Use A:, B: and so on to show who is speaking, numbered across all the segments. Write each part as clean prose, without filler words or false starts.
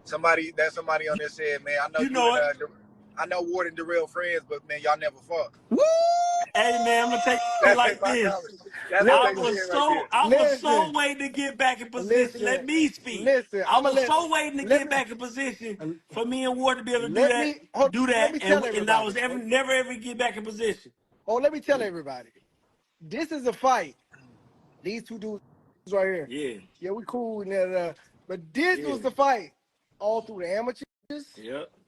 A: somebody on there said, man, I know
B: you know it.
A: I know Ward and Dirrell friends, but man, y'all never fought.
C: Woo!
B: Hey man, I'm gonna take it like this. I was so waiting to get back in position. Let me speak. I was so waiting to get back in position for me and Ward to be able to
C: Let me tell
B: and I
C: everybody.
B: was never ever get back in position.
C: Oh, let me tell everybody. This is a fight. These two dudes right here.
B: Yeah.
C: Yeah, we cool and but this was the fight all through the amateurs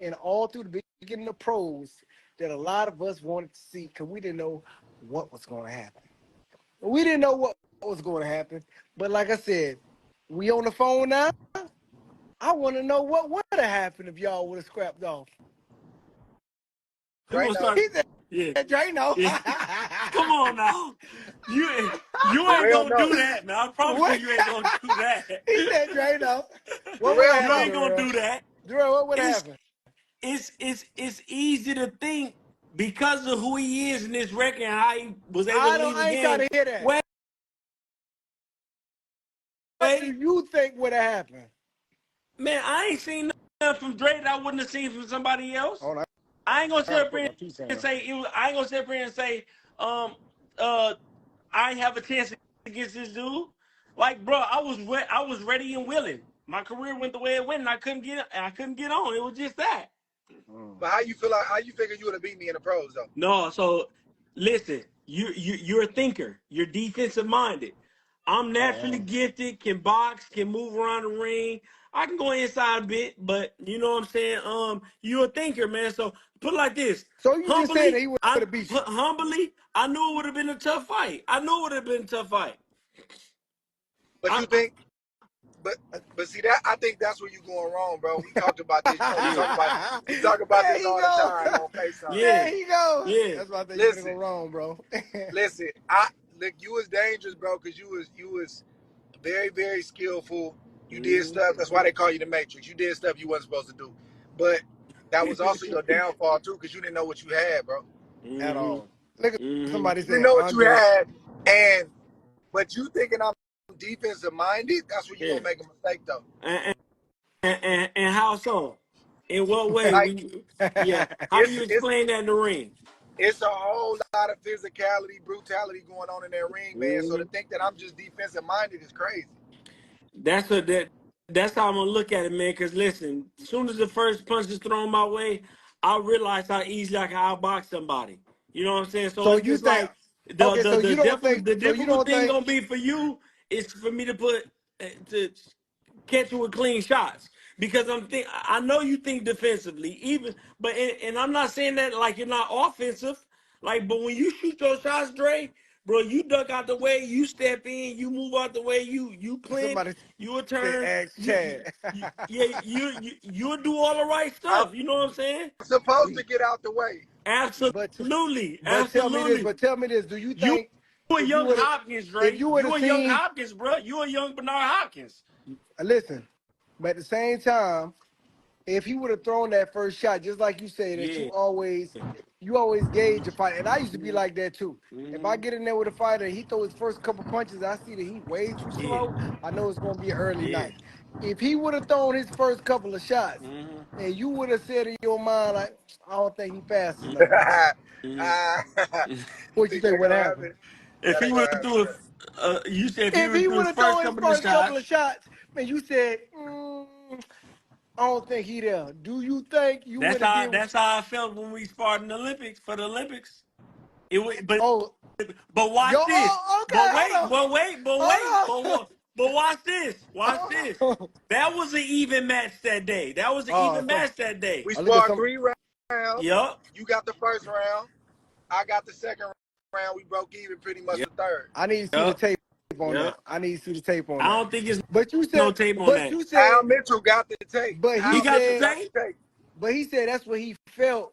C: and all through the beginning of pros that a lot of us wanted to see because we didn't know what was going to happen. We didn't know what was going to happen. But like I said, we on the phone now. I want to know what would have happened if y'all would have scrapped off.
B: Yeah.
C: Drano.
B: Yeah. Come on now. You ain't gonna do that, man. I promise you ain't gonna do that.
C: He said Drano. What would happen?
B: You ain't gonna do that.
C: Dirrell, what would happen?
B: It's easy to think because of who he is in this record and how he was able to leave
C: I ain't trying to hear that. What do you think would have happened?
B: Man, I ain't seen nothing from Dre that I wouldn't have seen from somebody else. I ain't gonna sit up here and say I ain't gonna sit up here and say I have a chance against this dude. Like, bro, I was ready and willing. My career went the way it went, and I couldn't get on. It was just that.
A: But how you figure you would have beat me in the pros though?
B: No, so listen, you're a thinker. You're defensive minded. I'm naturally gifted, can box, can move around the ring. I can go inside a bit, but you know what I'm saying? You're a thinker, man. So put it like this.
C: So you just saying that he would have beat you?
B: Humbly, I knew it would have been a tough fight.
A: But you think but see that I think that's where you're going wrong, bro. We talked about this. We talk about this all the time on FaceTime.
C: There he goes.
B: Yeah.
C: That's why I think you're gonna go wrong, bro.
A: Listen, look, you was dangerous, bro, because you was very, very skillful. You did stuff. That's why they call you the Matrix. You did stuff you wasn't supposed to do. But that was also your downfall too, because you didn't know what you had, bro.
C: At all. Look at somebody saying
A: you didn't know what you had, but you thinking I'm defensive minded, that's where you're gonna make a mistake though.
B: And how so? In what way? How do you explain that in the ring?
A: It's a whole lot of physicality, brutality going on in that ring, man. So to think that I'm just defensive minded is crazy.
B: That's how I'm gonna look at it, man. Because listen, as soon as the first punch is thrown my way, I realize how easily I can outbox somebody. You know what I'm saying? So it's just like the difficult thing gonna be for you is for me to catch you with clean shots. Because I know you think defensively, and I'm not saying that like you're not offensive. Like, but when you shoot your shots, Dre, bro, you duck out the way, you step in, you move out the way, you clean, you a turn. You'll do all the right stuff. You know what I'm saying?
A: I'm supposed to get out the way.
B: Absolutely.
C: But tell me this. Do you think
B: you a young Hopkins, Dre? You a young Hopkins, bro. You a young Bernard Hopkins.
C: Listen, but at the same time, if he would have thrown that first shot, just like you say, that you always gauge a fight, and I used to be like that too. If I get in there with a fighter, he throw his first couple punches, I see that he way too slow. I know it's gonna be an early night. If he would have thrown his first couple of shots, and you would have said in your mind like, I don't think he fast enough. What you think would happen?
B: If he would have threw you said
C: if he would have thrown his first couple of shots, man, you said. I don't think he there. Do you think you would have?
B: That's how I felt when we sparred in the Olympics for the Olympics. But watch this. But watch this. Watch this. That was an even match that day.
A: We sparred 3 rounds.
B: Yup.
A: You got the first round. I got the second round. We broke even pretty much the third.
C: I need to see the tape on that. I need to see the tape on that.
B: I don't think it's
C: no
B: tape on that.
C: You said
A: Al Mitchell got the tape.
C: But
B: he got the tape.
C: But he said that's what he felt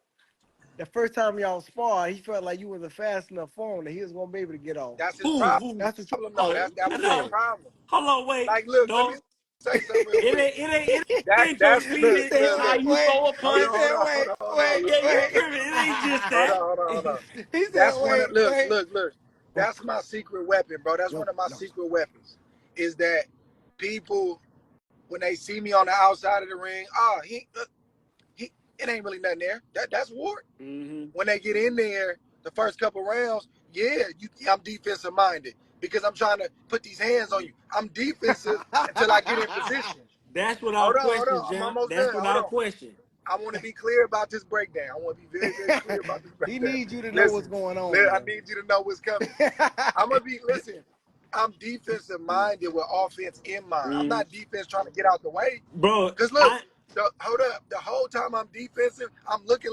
C: the first time y'all sparred. He felt like you was a fast enough for him that he was gonna be able to get off.
A: That's his problem.
C: That's his
A: problem. No, that was his problem.
B: Hold on, wait.
A: Like, look, let me say something real quick.
B: It ain't how you throw a punch.
C: Wait.
B: It ain't just that.
A: Hold on. He said, look. That's my secret weapon, bro. That's one of my secret weapons. Is that people when they see me on the outside of the ring, it ain't really nothing there. That's Ward. When they get in there, the first couple rounds, I'm defensive minded because I'm trying to put these hands on you. I'm defensive until I get in position.
B: That's
A: Hold
B: without
A: on,
B: question,
A: I'm
B: John.
A: almost
B: That's
A: done. Hold
B: without
A: on.
B: question.
A: I want to be clear about this breakdown. I want to be very, very clear about this
C: He
A: breakdown.
C: needs you to know what's
A: Listen,
C: going on,
A: I
C: bro.
A: need you to know what's coming. Listen, I'm defensive minded with offense in mind. I'm not defense trying to get out the way.
B: Bro,
A: Because look, hold up. The whole time I'm defensive, I'm looking,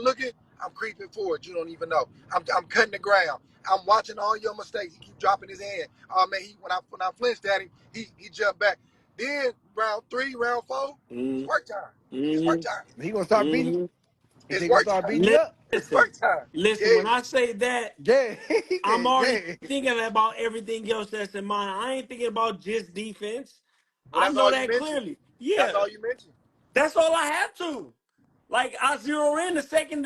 A: I'm creeping forward. You don't even know. I'm cutting the ground. I'm watching all your mistakes. He keep dropping his hand. Oh man, when I flinched at him, he jumped back. Then round 3, round 4, it's work time. It's work time.
C: He gonna start beating. He
A: It's
C: think gonna
A: work
C: start
A: time.
C: beating you up.
A: It's work time.
B: listen,
A: Yeah.
B: when I say that,
C: Yeah, he
B: I'm
C: said,
B: already
C: yeah.
B: thinking about everything else that's in mind. I ain't thinking about just defense.
A: Well,
B: I
A: that's
B: know
A: all you
B: that
A: mentioned.
B: clearly. Yeah,
A: That's all you mentioned.
B: that's all I have to. Like I zero in the second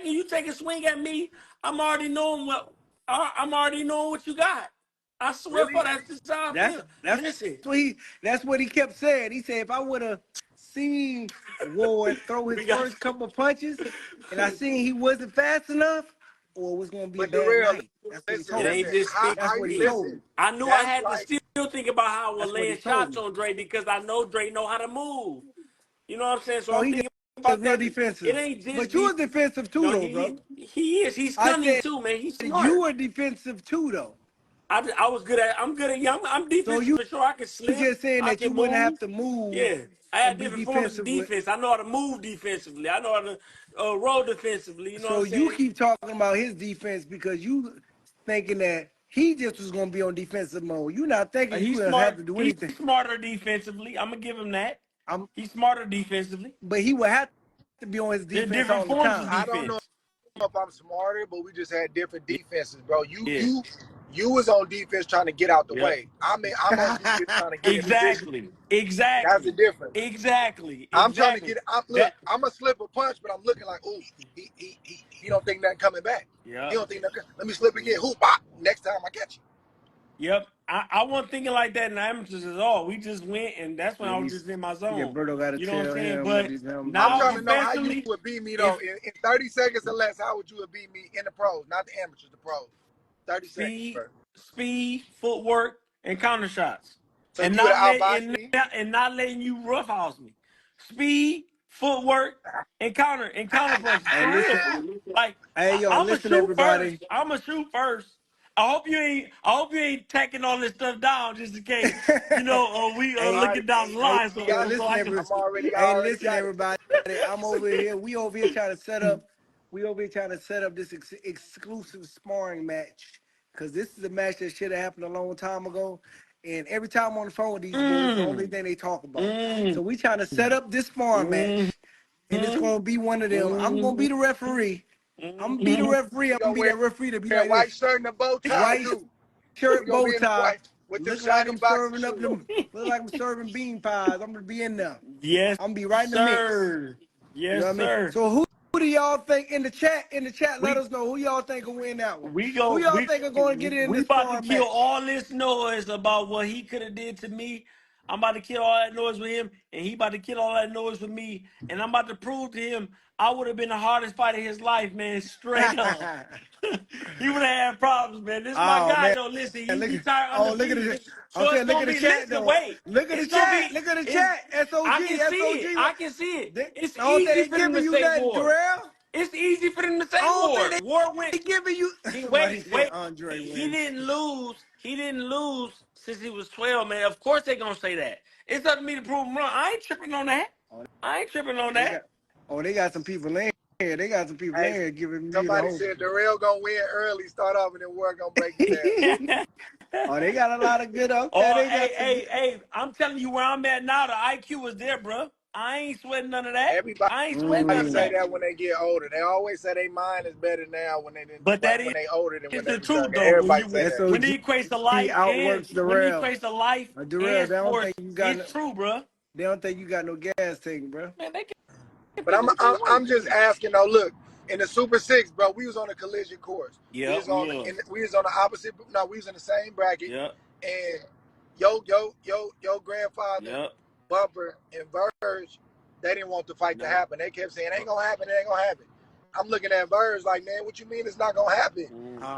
B: you take a swing at me, I'm already knowing I'm already knowing what you got. I swear
A: Really?
B: for that's just how I feel. Listen,
C: That's what he kept saying. He said if I would have seen Ward throw his
B: we got
C: first couple punches and I seen he wasn't fast enough, or it was gonna be a
A: But
C: bad
A: Darrell,
C: night. That's what he
A: listen,
B: it
C: told me.
B: ain't
A: listen.
B: just
A: How,
B: speak.
C: That's
A: how
C: what
A: you
C: he told
A: listen?
C: me.
B: I knew I
A: That's
B: had to
A: like
B: still think about how I was
C: That's what he
B: laying
C: told
B: shots
C: me.
B: on Dre because I know Dre know how to move. You know what I'm saying? So
C: Oh,
B: I'm
C: he
B: thinking
C: was
B: about
C: real
B: that. It
C: defensive.
B: ain't just
C: But you was
B: defense.
C: defensive too
B: No,
C: though, bro.
B: he is. He's
C: I
B: cunning
C: said
B: too, man. He's
C: you
B: smart.
C: were defensive too though.
B: I was good at. I'm good at young. I'm
C: So
B: defensive
C: you
B: for sure. I can slip.
C: just saying
B: I
C: that you
B: can
C: wouldn't have
B: move.
C: to move
B: Yeah, I
C: and
B: had
C: be
B: different forms of
C: defensive with.
B: defense. I know how to move defensively. I know how to roll defensively. You know what
C: So
B: I'm
C: you
B: saying?
C: keep talking about his defense because you thinking that he just was gonna be on defensive mode. You not thinking you
B: He's
C: gonna have
B: smart.
C: to do
B: He's
C: anything.
B: smarter defensively. I'm gonna give him that.
C: I'm,
B: He's smarter defensively.
C: but he would have to be on his
B: They're
C: defense
B: different
C: all the
B: forms of
C: time.
A: I don't know
B: defense.
A: if I'm smarter, but we just had different defenses, bro.
B: Yeah.
A: You was on defense trying to get out the
B: Yep.
A: way. I'm on defense trying to get in position.
B: Exactly.
A: That's the
B: Exactly.
A: difference.
B: Exactly.
A: I'm trying to get.
B: Exactly.
A: Look,
B: That.
A: I'm gonna slip a punch, but I'm looking like, ooh, he don't think nothing coming back. He
B: Yep.
A: don't think nothing. Let me slip again. Who? Next time I catch you.
B: Yep. I wasn't thinking like that in the amateurs at all. We just went, and that's when
C: Yeah,
B: I was just in my
C: yeah,
B: zone.
C: Berto got to
B: You know what I'm
C: tell
B: saying?
C: him what
B: But
C: he's him
A: I'm
B: now
C: about.
A: trying to know how you
B: defensively,
A: would beat me though
B: if
A: in 30 seconds or less. How would you have beat me in the pros, not the amateurs, the pros? 30 seconds,
B: speed,
A: bro.
B: speed, footwork, and counter shots,
A: So you would have outboxed me.
B: and not letting you roughhouse me. Speed, footwork, and counter punches
C: Hey, listen,
B: for real. Like
C: hey y'all,
B: I'm gonna
C: listen
B: shoot first.
C: everybody.
B: I'm gonna shoot first. I hope you ain't. I hope you ain't tacking all this stuff down just in case. You know, we
A: I
C: hey,
B: looking
A: already,
B: down the
C: hey
B: line.
C: y'all,
B: So
C: listen
B: I can.
A: I
C: hey,
A: already
C: listen
A: got it.
C: everybody. I'm over here. We over here trying to set up. We over here trying to set up this exclusive sparring match because this is a match that should have happened a long time ago. And every time I'm on the phone with these boys, the only
B: Mm,
C: thing they talk about.
B: mm,
C: So we trying to set up this sparring
B: mm,
C: match, and it's gonna be one of them. I'm gonna be
B: mm,
C: the referee. I'm gonna be the
B: mm.
C: referee.
A: We
C: I'm gonna
A: gonna
C: be
A: wear
C: that referee to be
A: a
C: like
A: white
C: this:
A: shirt and a bow tie
C: white
A: too. We
C: shirt,
A: gonna
C: bow
A: be in the
C: tie,
A: white with them
C: looking like
A: shiny
C: I'm
A: boxer
C: serving up
A: shoes.
C: them, look like I'm serving bean pies. I'm gonna be in there.
B: Yes,
C: I'm gonna be right in the mix.
B: sir.
C: You know
B: Yes,
C: what I mean?
B: sir.
C: So who do y'all think in the chat? In the chat, let
B: We
C: us know who y'all think will win that one.
B: we
C: Who
B: go
C: y'all think are going to get in
B: we
C: this
B: about to
C: sparring
B: kill
C: match?
B: all this noise about what he could have did to me. I'm about to kill all that noise with him, and he about to kill all that noise with me. And I'm about to prove to him I would have been the hardest fight of his life, man. Straight up. He would have had problems, man. This is my
C: Oh
B: guy,
C: man,
B: though. Listen, he
C: look at
B: retired
C: look at
B: undefeated.
C: it.
B: So
C: Okay,
B: it's
C: look
B: gonna
C: at the
B: be
C: chat
B: listen,
C: though.
B: wait.
C: Look at the
B: It's gonna
C: chat.
B: be
C: Look at the
B: it's
C: chat. SOG,
B: I can see it.
C: SOG.
B: I can see it.
C: They,
B: It's
C: I don't think
B: easy
C: they
B: for them to
C: giving you
B: say
C: nothing,
B: Ward.
C: Dirrell.
B: It's easy for them to
C: I
B: say
C: don't think
B: Ward. Ward went.
C: they giving you.
B: He
C: Somebody
B: wait,
C: said
B: wait.
C: Andre
B: He
C: wins.
B: didn't lose. He didn't lose since he was 12, man. Of course they gonna say that. It's up to me to prove him wrong. I ain't tripping on that.
C: Oh,
B: I ain't tripping on
C: they
B: that.
C: got. Oh, they got some people in here. They got some people
A: Hey,
C: in here giving me the
A: somebody
C: whole.
A: said Darrell gonna win early, start off, and then we're gonna break it down.
C: Oh, they got a lot of good. Okay,
B: Oh,
C: they got some good.
B: hey, I'm telling you where I'm at now. The IQ is there, bro. I ain't sweating none of that.
A: Everybody
B: I ain't sweating none of
A: say
B: that.
A: that when they get older. They always say their mind is better now when
B: But that
A: when they older than
B: is
A: when they
B: the
A: was
B: truth,
A: younger.
B: though.
A: Everybody say that.
B: When
C: SOG
B: he equates to life and
C: outworks
B: when he
C: Dirrell.
B: equates to life
C: Dirrell,
B: and
C: they don't think
B: sports,
C: you got.
B: it's true, bro.
C: They don't think you got no gas tank, bro.
B: Man, they can
A: But
B: think what they
A: I'm
B: want
A: just
B: to.
A: asking though. Look, in the Super Six, bro, we was on a collision course.
B: Yep, we was.
A: We was on the opposite. No, we was in the same bracket.
B: Yep,
A: And your grandfather
B: yep.
A: Bumper, and Verge, they didn't want the fight to happen. They kept saying, "Ain't gonna happen. It ain't gonna happen." I'm looking at Verge like, man, what you mean it's not gonna happen?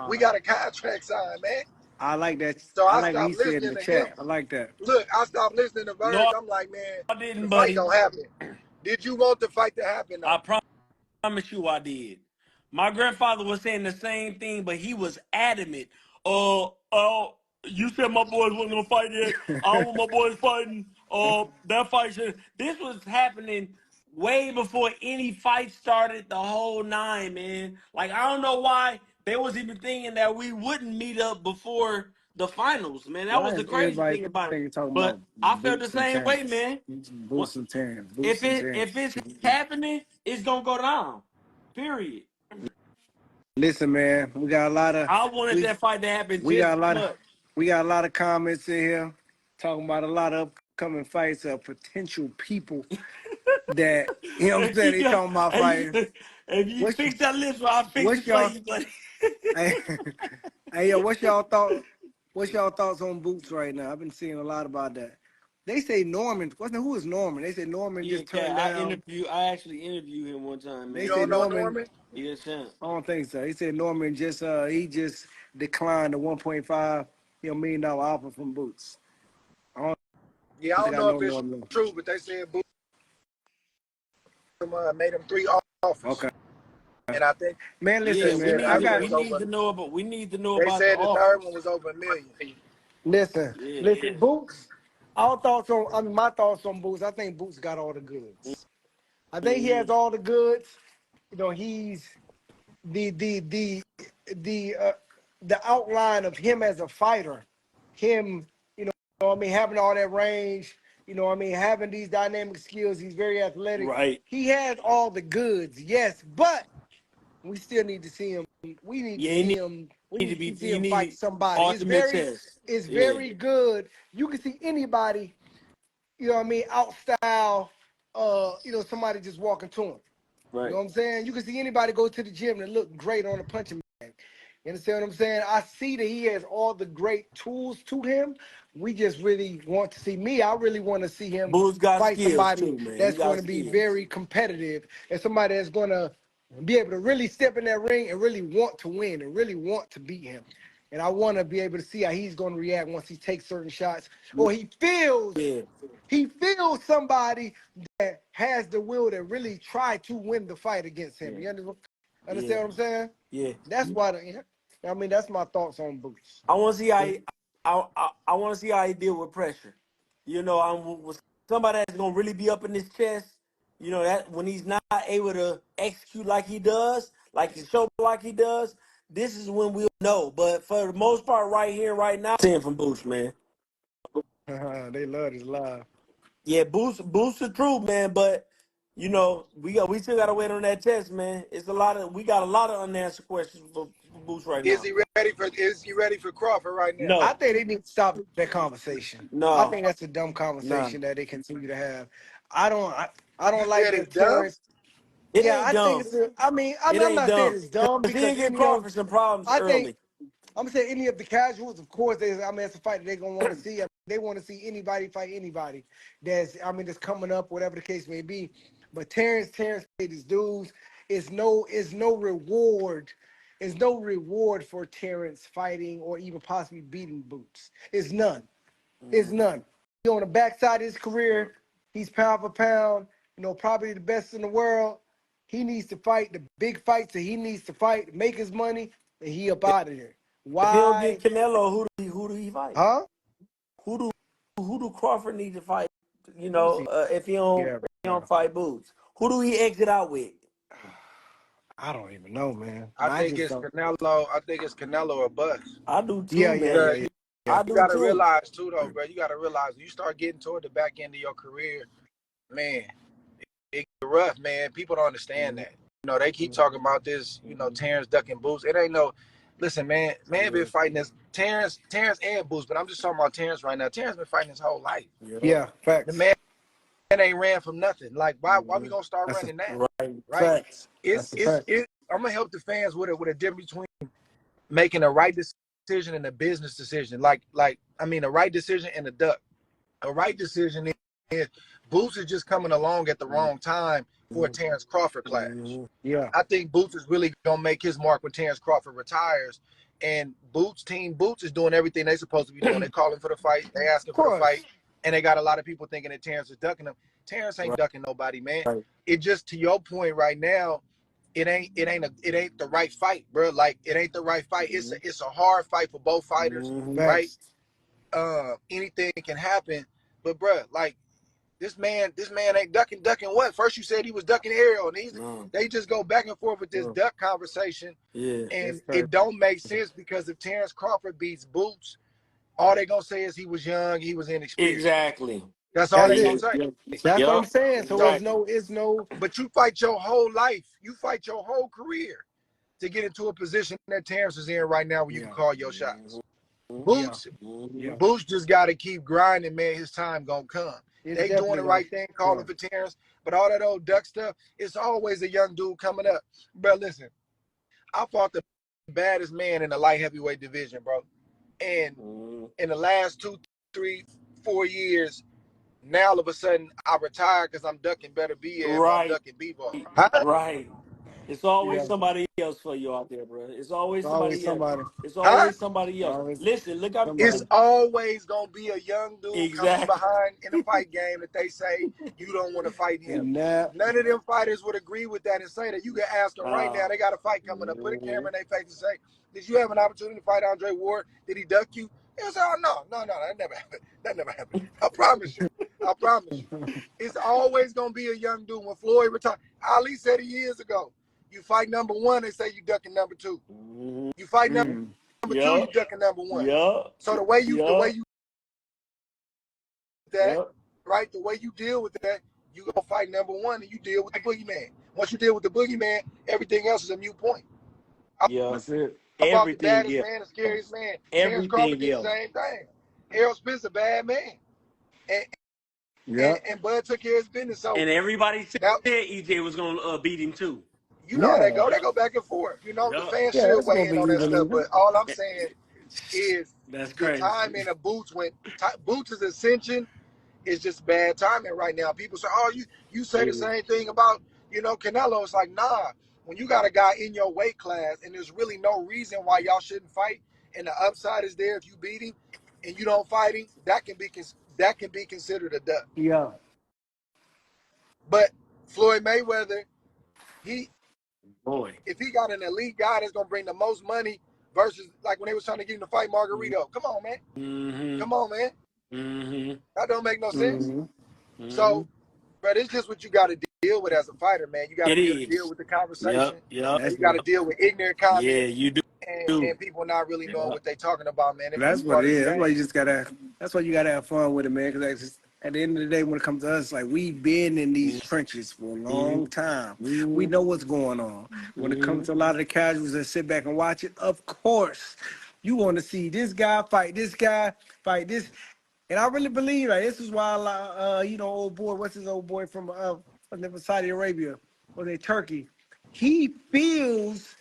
A: We got a contract signed, man.
C: I like that.
A: So
C: I
A: I
C: like what he
A: stopped
C: said in
A: listening
C: the
A: to him.
C: chat. I like that.
A: Look, I stopped listening to Verge.
B: No,
A: I'm like, man,
B: I
A: the
B: didn't,
A: fight
B: buddy.
A: gonna happen. Did you want the fight to happen though?
B: I promise you I did. My grandfather was saying the same thing, but he was adamant. You said my boys wasn't gonna fight yet. I don't want my boys fighting. That fight should. This was happening way before any fight started. The whole nine, man. Like I don't know why they was even thinking that we wouldn't meet up before the finals, man. That
C: Why
B: was the
C: is
B: crazy
C: everybody
B: thing about it.
C: talking
B: But
C: about
B: I felt the
C: Boots and
B: same way,
C: Terrence?
B: man.
C: Boots and Terrence.
B: If
C: Boots and
B: it's
C: Terrence.
B: happening, it's gonna go down. Period.
C: Listen, man, we got a lot of
B: I wanted
C: we
B: that fight to happen
C: we
B: just
C: got
B: as
C: a lot of
B: much.
C: we got a lot of comments in here talking about a lot of upcoming fights of potential people that you know what I'm saying. They talking about fighting.
B: If you
C: What's
B: fix that list, I'll fix
C: what's
B: it for
C: y'all?
B: you, buddy.
C: Hey, hey, yo, what's y'all thought? What's y'all thoughts on Boots right now? I've been seeing a lot about that. They say Norman. Who is Norman? They say Norman
B: Yeah,
C: just turned
B: Cat.
C: down.
B: I actually interviewed him one time,
C: They
A: You
B: man.
C: say
A: don't know
C: Norman.
A: Norman?
B: Yeah, champ.
C: I don't think so. He said Norman just he just declined the 1.5 million dollar offer from Boots. I don't
A: Yeah, I
C: think
A: don't
C: I
A: know
C: know
A: if it's
C: Norman.
A: true, but they said Boots made him 3 offers,
C: Okay,
A: and I think
C: man.
B: Yeah,
C: Listen,
A: they
B: we
A: said
C: man.
A: the
C: I
B: need
A: other
B: to
A: one
C: got
B: we
A: was
B: need
A: over.
B: to know about
A: They
B: the
A: said the third one
B: offers.
A: was over $1 million.
C: listen.
B: Yeah.
C: Listen, Boots. Our thoughts on my thoughts on Boots. I think Boots got all the goods. I think he has
B: Mm-hmm.
C: all the goods. You know, he's the the outline of him as a fighter, him, having all that range, having these dynamic skills. He's very athletic.
B: Right.
C: He has all the goods, yes, but we still need to see him. We need to
B: Yeah, you
C: see him. We
B: need to
C: need
B: be
C: to see
B: you
C: him fight
B: need
C: somebody.
B: ultimate test.
C: It's
B: Yeah.
C: very good. You can see anybody, outstyle, somebody just walking to him. You know
B: Right.
C: what I'm saying? You can see anybody go to the gym and look great on a punching bag. You understand what I'm saying? I see that he has all the great tools to him. We just really want to see me. I really want to see him
B: Boo's got
C: fight
B: skills
C: somebody
B: too, man. He
C: that's going
B: got
C: to be
B: skills.
C: very competitive and somebody that's going to be able to really step in that ring and really want to win and really want to beat him. And I want to be able to see how he's going to react once he takes certain shots or
B: Yeah.
C: he feels somebody that has the will to really try to win the fight against him.
B: Yeah.
C: You understand
B: Yeah.
C: what I'm saying?
B: Yeah.
C: That's why. That's my thoughts on Boots.
B: I want to see I want to see how he deal with pressure. I'm with somebody that's gonna really be up in his chest. That when he's not able to execute like he does, like he show like he does, this is when we'll know. But for the most part, right here, right now, seeing from Boost, man.
C: They love this live.
B: Yeah, Boost the truth, man. But we still gotta wait on that test, man. We got a lot of unanswered questions for Boost right now.
A: Is he ready for Crawford right now?
C: I
B: No,
C: think they need to stop that conversation. I
B: no,
C: think that's a dumb
B: no.
C: conversation that they continue to have. I don't. I
A: You
C: don't like
A: said it's
C: that
A: dumb?
C: Terrence.
B: It
C: Yeah,
B: ain't
C: I think
B: dumb.
C: it's.
B: It
C: I'm
B: ain't
C: not saying
B: dumb
C: it's dumb
B: because he'll
C: because
B: get Crawford some problems
C: I think
B: early.
C: I'm saying any of the casuals, of course, it's a fight that they're gonna want to see. They want to see anybody fight anybody. That's coming up, whatever the case may be. But Terrence paid his dues. It's no reward. It's no reward for Terrence fighting or even possibly beating Boots. It's none. It's none. He's on the backside of his career. He's pound for pound, probably the best in the world. He needs to fight the big fights that he needs to fight, make his money, and he up out of there.
B: If he don't get
C: Why?
B: Canelo, who do he fight?
C: Huh?
B: Who do who do Crawford need to fight?
C: Let me see.
B: If he don't
C: Yeah,
B: if he
C: bro.
B: don't fight Boots, who do he exit out with?
C: I don't even know, man.
A: I
C: I
A: think
C: just
A: it's
C: don't.
A: Canelo. I think it's Canelo or bust.
B: I do
C: Yeah,
B: too,
C: yeah, yeah,
B: man.
A: Because
C: yeah, yeah.
B: I
A: you
B: do
A: got to
B: too.
A: realize too, though, bro. You got to realize when you start getting toward the back end of your career, man, it get rough, man. People don't understand
B: Mhm.
A: that. They keep talking about this. Terrence ducking Boots. It ain't no. Listen, man. Man been
B: Yeah,
A: fighting this Terrence and Boots, but I'm just talking about Terrence right now. Terrence been fighting his whole life.
B: yeah.
C: Yeah,
A: The
C: facts.
A: man ain't ran from nothing. Like why we
B: Mhm.
A: gonna start
C: That's a
A: running now,
B: Right.
A: right?
C: facts. That's a fact.
A: I'm gonna help the fans with a difference between making a right decision and a business decision. A right decision and a duck. A right decision is is Boots is just coming along at the wrong time for a Terrence Crawford clash.
C: Yeah.
A: I think Boots is really gonna make his mark when Terrence Crawford retires. And Team Boots is doing everything they supposed to be doing. They calling for the fight, they asking
C: Of
A: for the fight,
C: course.
A: and they got a lot of people thinking that Terrence is ducking them. Terrence ain't
B: Right.
A: ducking nobody, man.
B: Right.
A: It just, to your point right now, it ain't the right fight, bro. Like, it ain't the right fight. It's a hard fight for both fighters, right?
C: Facts.
A: Anything can happen, but bro, like, this man ain't ducking what? First you said he was ducking Ariel, and they just go back and forth with this duck conversation,
B: Yeah.
A: and it don't make sense because if Terrence Crawford beats Boots, all they gonna say is he was young, he was inexperienced.
B: Exactly.
A: That's all
C: That's
A: they gonna
C: it.
A: say.
C: That's what I'm
B: Yep.
C: saying. So
A: So,
C: it's no.
A: but you fight your whole life, you fight your whole career to get into a position that Terrence is in right now where you can
C: Yeah.
A: call your shots.
C: Yeah.
A: Boots,
C: Yeah.
A: Boots just got to keep grinding, man. His time gonna come.
C: It's
A: They doing
C: definitely
A: the
C: gonna
A: right thing,
C: come.
A: calling for Terrence, but all that old duck stuff, it's always a young dude coming up. Bro, listen, I fought the baddest man in the light heavyweight division, bro. And in the last 2, 3, 4 years, now all of a sudden I retired because I'm ducking Better BF, I'm
B: Right.
A: ducking Bebo. Huh?
B: Right. It's always
C: Yeah.
B: somebody else for you out there, bro. It's always
C: It's always
B: somebody else.
C: somebody.
B: It's
A: Huh?
B: always somebody else.
C: Always
B: Listen, look up.
A: It's
C: somebody.
A: always gonna be a young dude coming
B: Exactly.
A: behind in the fight game that they say you don't want to fight him.
C: And that.
A: None of them fighters would agree with that and say that. You can ask them right now. They got a fight coming up. Put a camera in their face and say, "Did you have an opportunity to fight Andre Ward? Did he duck you?" They'll say, "Oh no, that never happened. That never happened. I promise you. I promise you." It's always gonna be a young dude. When Floyd retired, Ali said it years ago. You fight number one, they say you ducking number two. You fight number
C: Mm.
A: two, you
B: Yup.
A: ducking number one.
B: Yup.
A: So the way you
B: Yup.
A: that,
B: Yup.
A: right? The way you deal with that, you go fight number one and you deal with the boogeyman. Once you deal with the boogeyman, everything else is a mute point.
B: Yup.
C: That's it.
A: I fought the
B: Everything
A: baddest man, the scariest
B: else.
A: man. Terrence Crawford
B: Everything
A: did the
B: else.
A: same thing. Errol Spence a bad man. And,
C: Yeah.
A: and Bud took care of his business. So
B: And everybody said
A: now,
B: EJ was gonna beat him too.
A: you know how they
C: Yeah.
A: go. They
B: Yup.
A: go back and forth. You know, the
B: Yup.
A: fans
C: Yeah.
A: should
C: It's gonna
A: weigh in
C: be
A: on that
C: even
A: stuff.
C: even.
A: But all I'm saying is
B: That's
A: the
B: crazy.
A: timing of Boots' ascension is just bad timing right now. People say, "Oh, you say the same thing about Canelo." It's like, nah. When you got a guy in your weight class and there's really no reason why y'all shouldn't fight, and the upside is there if you beat him and you don't fight him, that can be considered a duck.
C: Yeah.
A: But Floyd Mayweather, he
B: Boy.
A: if he got an elite guy that's gonna bring the most money versus like when they was trying to get him to fight Margarito. Come on, man.
B: Mm-hmm.
A: Come on, man.
B: Mm-hmm.
A: That don't make no sense.
C: Mm-hmm.
B: Mm-hmm.
A: So, but it's just what you got to deal with as a fighter, man. You got to
B: It
A: be able to deal
B: is.
A: with the conversation,
B: Yep. Yep.
A: and
C: That's
A: you got to deal with ignorant
B: Yeah,
A: comments
B: you do.
A: and people not really knowing
B: Yep.
A: what they talking about, man. It's
C: That's what
A: part
C: it
A: of the
C: is. That's why
A: game.
C: you just gotta. That's why you gotta have fun with it, man. Because at the end of the day, when it comes to us, like we've been in these trenches for a long time. We know what's going on. When it comes to a lot of the casuals that sit back and watch it, of course, you want to see this guy fight this. And I really believe like this is why old boy, what's his old boy from Saudi Arabia, or they Turkey, he feels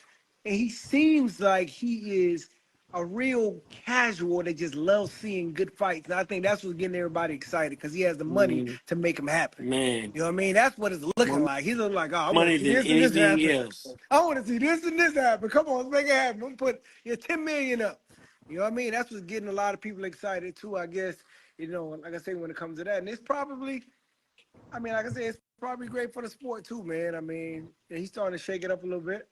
C: and he seems like he is a real casual that just loves seeing good fights. And I think that's what's getting everybody excited because he has the money to make them happen.
B: Man,
C: You know what I mean? That's what it's looking
B: more
C: like. He's looking like, oh, I want
B: money
C: to see
B: than
C: this and this
B: anything
C: happen.
B: else.
C: I want to see this and this happen. Come on, let's make it happen. Let's put your 10 million up. You know what I mean? That's what's getting a lot of people excited too, I guess. Like I say, when it comes to that. And it's probably, like I say, it's probably great for the sport too, man. He's starting to shake it up a little bit.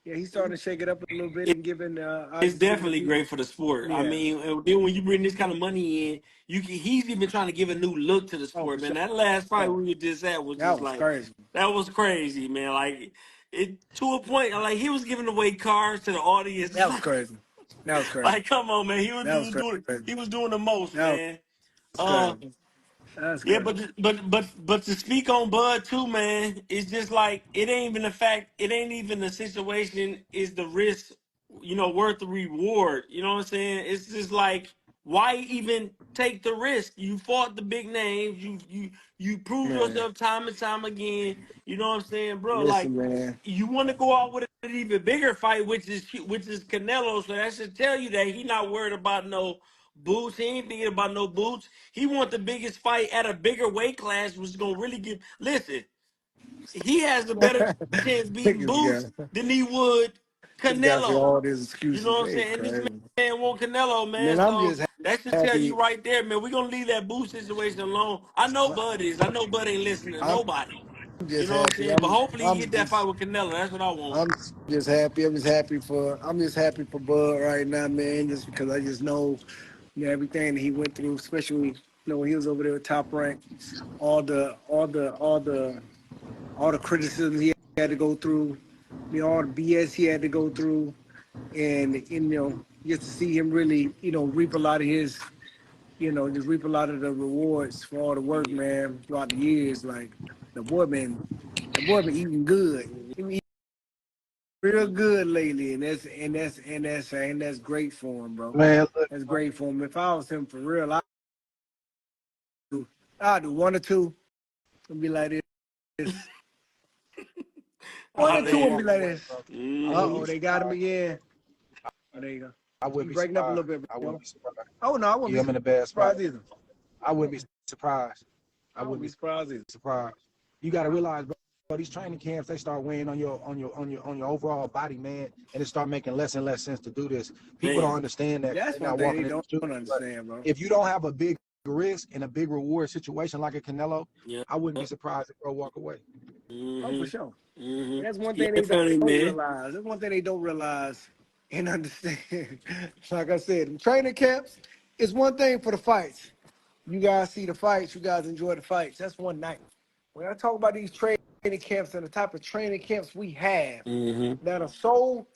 C: Yeah, he's starting to shake it up a little bit and giving
B: It's
C: obviously the
B: definitely
C: people.
B: great for the sport. I
C: Yeah.
B: mean, and then when you bring this kind of money in, he's even trying to give a new look to the
C: Oh, for
B: sport, man.
C: sure.
B: That last fight we were just at was
C: That
B: just
C: was
B: like
C: crazy.
B: that was crazy, man. Like it to a point, like he was giving away cars to the audience.
C: That was crazy. That was crazy.
B: Like, come on, man.
C: That was crazy.
B: He was doing the most,
C: That
B: man.
C: was crazy. That's
B: Yeah,
C: crazy.
B: but to speak on Bud too, man, it's just like it ain't even the fact. It ain't even the situation. Is the risk, worth the reward? You know what I'm saying? It's just like why even take the risk? You fought the big names. You proved
C: Man,
B: yourself time and time again. You know what I'm saying, bro? Like
C: listen, man.
B: you want to go out with an even bigger fight, which is Canelo. So that should tell you that he not worried about no Boots. He ain't thinking about no boots. He want the biggest fight at a bigger weight class, which is gonna really give. Listen, he has a better chance beating
C: This
B: Boots
C: guy,
B: than he would
C: this guy for
B: Canelo.
C: all these
B: You know
C: excuses.
B: what I'm
C: Hey,
B: saying? And this
C: crazy.
B: man want Canelo, man.
C: Man, I'm
B: So
C: just
B: that should tell
C: happy.
B: you right there, man. We're gonna leave that Boots situation alone. I know Bud is. I know Bud ain't listening to
C: I'm
B: nobody. You
C: just
B: know what I'm
C: happy.
B: saying? But hopefully he
C: I'm
B: get that
C: just
B: fight with Canelo. That's what I want.
C: I'm just happy. I'm just happy for Bud right now, man. Just because I just know, everything that he went through, especially when he was over there at Top Rank, all the criticism he had to go through, all the BS he had to go through, and just to see him really, reap a lot of his, just reap a lot of the rewards for all the work,
B: Yeah.
C: man, throughout the years. Like the boy been eating good. He been eating real good lately, and that's great for him, bro.
A: Man, look,
C: That's
A: bro.
C: great for him. If I was him for real, I'd do one or two and be like this. One
B: Oh
C: or
A: I
C: two
A: would
C: and
B: man.
C: be
A: walk
C: like
A: away,
C: this.
A: bro. I wouldn't
B: Mm-hmm.
A: be
C: They got him
A: surprised.
C: again. Oh, there you go.
A: I wouldn't
C: You
A: be
C: breaking up a little
A: surprised.
C: bit,
A: I wouldn't
C: bro.
A: be surprised.
C: Oh no, I wouldn't
A: Yeah, I'm
C: be
A: in a bad spot.
C: surprised either.
A: I wouldn't be surprised. I
C: I wouldn't
A: wouldn't
C: be
A: be
C: surprised either.
A: surprised. You got to realize, bro, these training camps they start weighing on your overall body, man, and it start making less and less sense to do this. People don't
B: Man.
A: understand that
C: That's
A: they're
C: one
A: not
C: thing
A: walking
C: they
A: in the
C: don't
A: shoes. But
C: understand, bro.
A: if you don't have a big risk and a big reward situation like a Canelo,
B: Yeah.
A: I wouldn't be surprised if bro walk away.
C: Oh, for
B: Mm-hmm.
C: sure.
B: Mm-hmm.
C: And that's one
B: Yeah,
C: thing they
B: funny
C: don't
B: man.
C: realize. That's one thing they don't realize and understand. Like I said, training camps is one thing for the fights. You guys see the fights. You guys enjoy the fights. That's one night. When I talk about these training camps and the type of training camps we have
B: Mm-hmm.
C: that are so,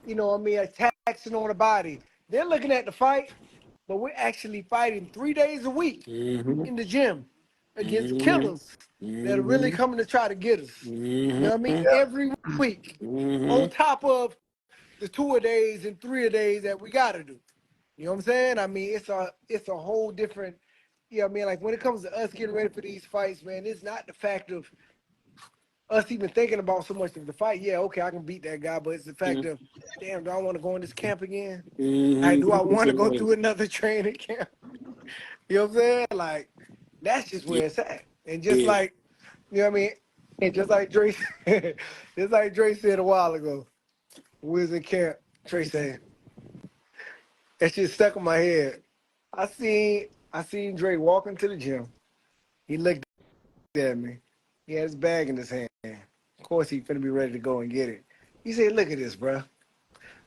C: taxing on the body, they're looking at the fight, but we're actually fighting 3 days a week
B: Mm-hmm.
C: in the gym against
B: Mm-hmm.
C: killers that are really
B: Mm-hmm.
C: coming to try to get us. You know what I mean?
B: Mm-hmm.
A: Yeah.
C: Every week,
B: Mm-hmm.
C: on top of the 2 days and 3 days that we got to do. You know what I'm saying? I mean, it's a whole different. I mean, like when it comes to us getting ready for these fights, man, it's not the fact of us even thinking about so much of the fight. Yeah, okay, I can beat that guy, but it's the fact of, damn, do I want to go in this camp again? Like, do I want to go
B: Mm-hmm.
C: through another training camp? You know what I'm saying? Like, that's just
B: Yeah.
C: where it's at. And just like, you know what I mean? And just like Dre said a while ago, we was in camp. Trey said, that shit stuck in my head. I seen Dre walking to the gym. He looked at me. He had his bag in his hand. Of course, he finna be ready to go and get it. He said, "Look at this, bro.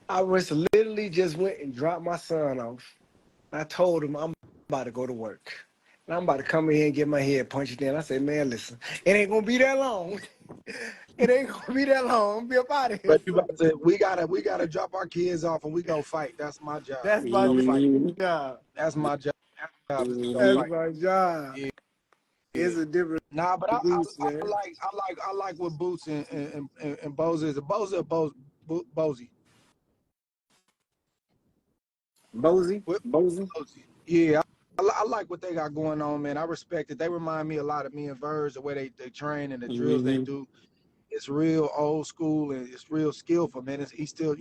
C: I was literally just went and dropped my son off. I told him I'm about to go to work. And I'm about to come in here and get my head punched in." I said, "Man, listen, it ain't gonna be that long. It ain't gonna be that long. I'm be up out of here
A: But you
C: soon.
A: about to, we gotta drop our kids off and we go fight. That's my job.
C: That's
A: We
C: my
A: go fight.
C: job.
A: That's my job is to go
C: That's
B: Mm-hmm.
A: fight.
C: my job.
A: Yeah.
C: It's a different
A: Nah, but
C: beast, man.
A: I like what Boots and Boza is. Boza or Bozy.
C: Bozy,
A: What
C: Bozy.
A: Bozy? Yeah, I like what they got going on, man. I respect it. They remind me a lot of me and Verge, the way they train and the drills they
B: Mm-hmm.
A: do. It's real old school and it's real skillful, man. He's still,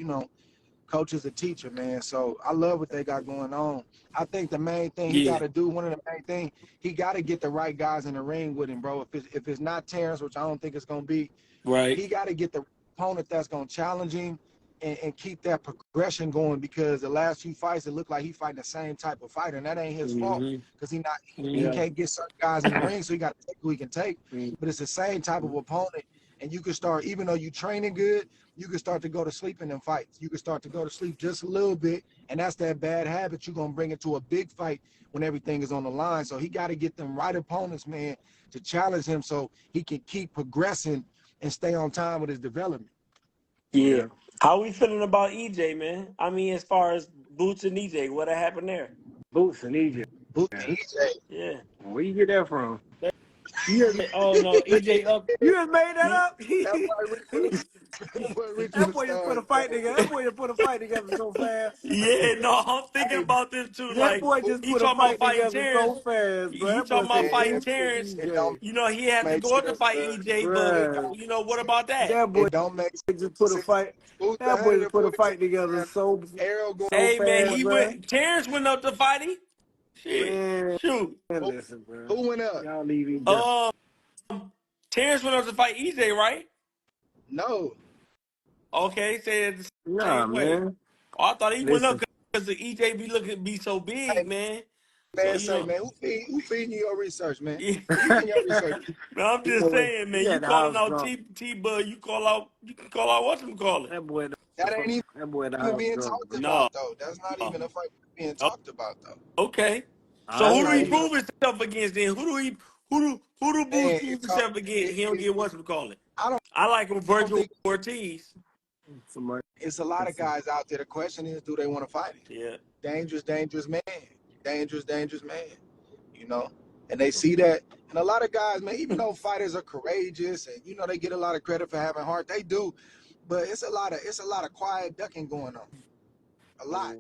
A: coach is a teacher, man. So I love what they got going on. I think the main thing he
B: Yeah.
A: got to do, one of the main things, he got to get the right guys in the ring with him, bro. If it's not Terrence, which I don't think it's gonna be,
B: Right.
A: he got to get the opponent that's gonna challenge him and keep that progression going because the last few fights it looked like he fighting the same type of fighter, and that ain't his fault
B: Mm-hmm.
A: because he
B: Mm-hmm.
C: Yeah.
A: can't get certain guys in the ring, so he got to take who he can take.
B: Mm-hmm.
A: But it's the same type of opponent, and you can start even though you training good you can start to go to sleep in them fights. You can start to go to sleep just a little bit, and that's that bad habit you're going to bring into a big fight when everything is on the line. So he got to get them right opponents, man, to challenge him so he can keep progressing and stay on time with his development.
B: Yeah.
C: Yeah.
B: How we feeling about EJ, man? I mean, as far as Boots and EJ, what happened there?
C: Boots in Egypt.
A: Boots
C: Yeah.
A: and EJ.
B: Yeah.
C: Where you get that from? You just,
B: Oh no, EJ up.
C: you just made that
B: He,
C: up?
A: That's right, Rico. Rich
C: That
A: with a
C: boy just put
A: stud,
C: a fight together. That boy just put a fight together so fast.
B: Yeah, no, I'm thinking
A: Hey,
B: about this too.
C: That
B: Like
C: boy
A: who,
C: just
B: he
C: put a
B: talking about
C: fight
B: fighting
C: together so
B: Terrence.
C: fast, bro.
B: He
C: That boy
B: talking about
C: said
A: man,
B: fighting
C: Terrence for
B: Terrence.
A: it don't
C: EJ.
B: You know, he had to
A: make
B: go up to
A: sense,
B: fight
A: bro.
B: EJ, but
A: It don't,
C: Bruh.
B: you know what about that?
C: That boy
A: it don't make
C: just put a
A: sense.
C: fight.
A: Who's the
C: That boy just put a
A: 146
C: fight together
A: pound
C: so
A: arrow going?
C: so
B: Hey man,
C: fast,
B: he
C: bro.
B: went. Terrence went up to fight him. Shit,
C: Man,
B: shoot.
A: Who,
C: listen, bro.
A: who went up?
C: Y'all leave each other.
B: Um, Terrence went up to fight EJ, right?
A: No,
B: Okay, said the
C: Nah,
B: same way.
C: man.
B: Oh, I thought he went up
C: Listen.
B: because the EJ be so
A: hey,
B: big, man. So
A: man,
B: you
A: say,
B: know.
A: man, who feeding you your research, man?
B: Yeah.
A: Who you getting your research?
B: No, I'm
C: That
B: just
C: boy,
B: saying, man.
C: he
B: You
C: at the
B: calling
C: house
B: out
C: drunk.
B: T Bud, you can call out what you call it.
C: That boy,
A: That ain't
C: that boy at the
A: even
C: house
A: being
C: drunk,
A: talked
C: bro.
B: No.
A: about though. That's not
B: Oh,
A: even a fight being talked about though.
B: okay.
C: Oh,
B: So
C: that's
B: who do
C: not
B: he
C: even.
B: prove himself against then? Who do Boost
A: Man,
B: prove
A: it's all,
B: himself against? He don't
A: it,
B: get what you call it.
A: I
B: I like him
A: don't
B: Virgil
A: think
B: Ortiz.
C: Somebody.
A: it's a lot of guys out there. The question is, do they want to fight him?
B: Yeah.
A: Dangerous, dangerous man. Dangerous man. You know? And they see that. And a lot of guys, man, even though fighters are courageous and they get a lot of credit for having heart, they do. But it's a lot of quiet ducking going on. A lot.